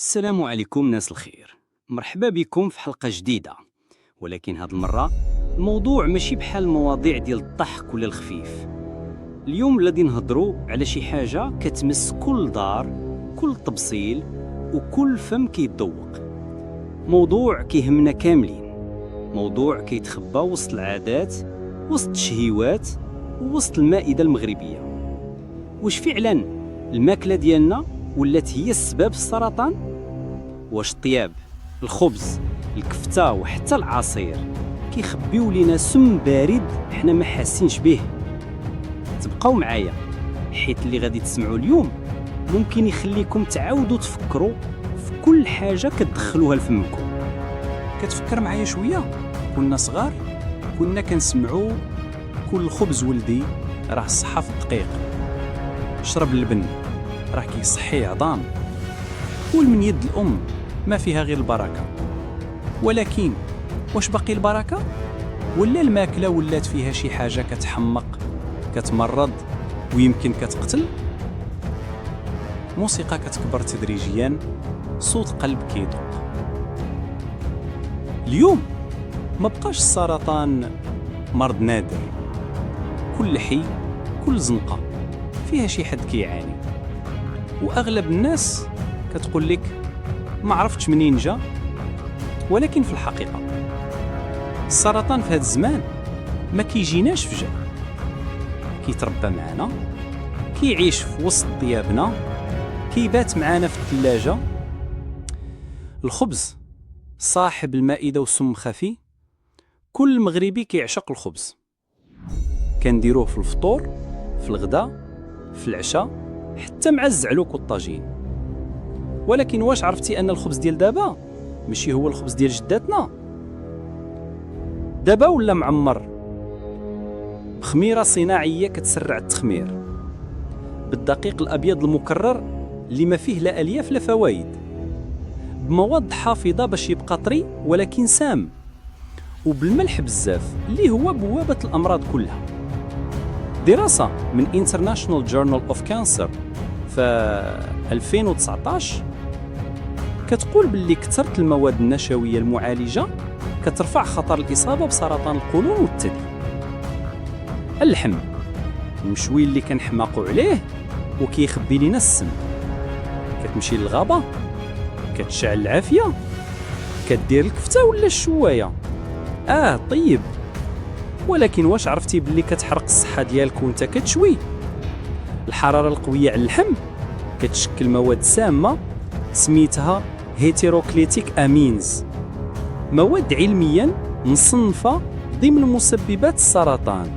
السلام عليكم ناس الخير. مرحبا بكم في حلقة جديدة، ولكن هذه المرة الموضوع ماشي بحال المواضيع ديال الضحك ولا الخفيف. اليوم الذي نهضروا على شي حاجة كتمس كل دار، كل تبصيل وكل فم كيتذوق. موضوع كيهمنا كاملين، موضوع كيتخبى وسط العادات، وسط الشهيوات، ووسط المائدة المغربية. واش فعلا الماكلة ديالنا ولات هي السبب في السرطان؟ واش الطياب، الخبز، الكفتة وحتى العصير كيخبيو لينا سم بارد حنا ما حاسينش به؟ تبقاو معايا، حيت اللي غادي تسمعوا اليوم ممكن يخليكم تعاودوا تفكروا في كل حاجة كتدخلوها لفمكم. كتفكر معايا شويه؟ كنا صغار كنا كنسمعوا كل خبز ولدي راه الصحه في الدقيق، شرب اللبن راه كيصحي عظام، كل من يد الام ما فيها غير البركه. ولكن واش باقي البركه؟ ولا الماكله ولات فيها شي حاجه كتحمق، كتمرض ويمكن كتقتل؟ موسيقى كتكبر تدريجيا، صوت قلب كيدق. اليوم ما بقاش السرطان مرض نادر، كل حي كل زنقه فيها شي حد كيعاني، واغلب الناس كتقول لك ما عرفتش منين جا. ولكن في الحقيقه السرطان في هذا الزمان ما كيجيناش فجأة، كيتربى معنا، كيعيش في وسط ثيابنا، كيبات معنا في الثلاجه. الخبز صاحب المائده وسم خفي، كل مغربي كيعشق الخبز، كنديروه في الفطور، في الغداء، في العشاء، حتى مع الزعلوك والطاجين. ولكن واش عرفتي ان الخبز ديال دابا ماشي هو الخبز ديال جداتنا؟ دابا ولا معمر بخميره صناعيه كتسرع التخمير، بالدقيق الابيض المكرر اللي ما فيه لا الياف لا فوائد، بمواد حافظه باش يبقى طري ولكن سام، وبالملح بزاف اللي هو بوابه الامراض كلها. دراسه من International Journal of Cancer في 2019 كتقول باللي كثرة المواد النشويه المعالجه كترفع خطر الاصابه بسرطان القولون والثدي. اللحم المشوي اللي كنحماقوا عليه وكيخبي لنا السم، كتمشي للغابه كتشعل العافيه، كدير الكفته ولا الشوايه طيب. ولكن واش عرفتي باللي كتحرق الصحه ديالك وانت كتشوي؟ الحراره القويه على اللحم كتشكل مواد سامه سميتها هيتيروكليتيك امينز، مواد علميا مصنفه ضمن مسببات السرطان.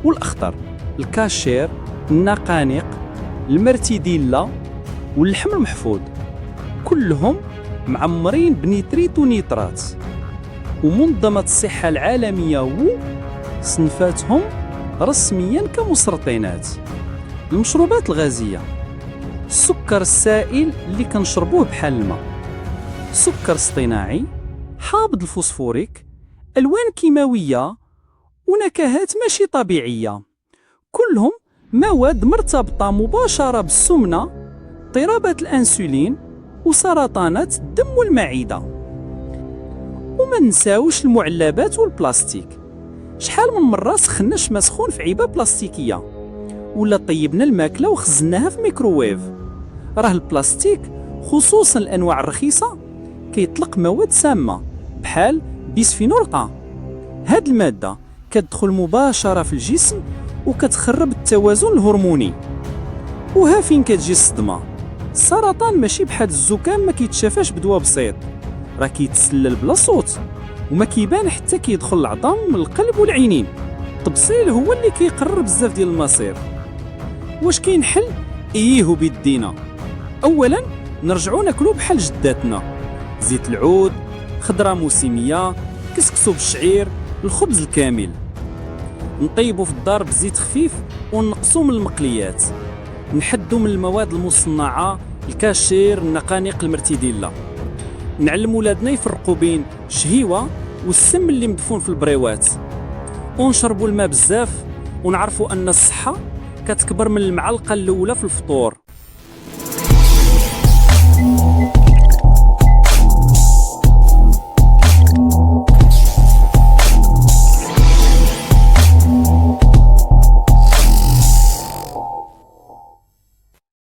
والاخطر الكاشير، النقانق، المرتديلا واللحم المحفوظ كلهم معمرين بنيتريت ونيترات، ومنظمة الصحة العالمية صنفاتهم رسميا كمسرطنات. المشروبات الغازية، السكر السائل اللي كنشربوه بحال الماء، سكر اصطناعي، حامض الفوسفوريك، ألوان كيماوية ونكهات ماشي طبيعية، كلهم مواد مرتبطة مباشرة بالسمنة، اضطرابات الأنسولين وسرطانات الدم والمعدة. وما ننساوش المعلبات والبلاستيك، شحال من مرة سخنا شما سخون في علبة بلاستيكية، ولا طيبنا الماكلة وخزناها في ميكروويف. راه البلاستيك خصوصا الأنواع الرخيصة كيطلق مواد سامة بحال بيسفينول A. هاد المادة كتدخل مباشرة في الجسم وكتخرب التوازن الهرموني. وها فين كتجي الصدمة، السرطان ماشي بحال الزكام ما كيتشافاش بدواء بسيط، راه كيتسلل بلا صوت وما كيبان حتى كيدخل العظام من القلب والعينين. التبصيل هو اللي كيقرر بزاف ديال المصير. واش كاين حل؟ وبيدينا. اولا نرجعوا ناكلوا بحال جداتنا، زيت العود، خضره موسميه، كسكسو بالشعير، الخبز الكامل. نطيبوا في الدار بزيت خفيف ونقصوا من المقليات، نحدوا من المواد المصنعه، الكاشير، النقانق، المرتديلا. نعلم ولادنا يفرقوا بين الشهيوه والسم اللي مدفون في البريوات، ونشربوا الماء بزاف، ونعرفوا ان الصحه كتكبر من المعلقه الاولى في الفطور.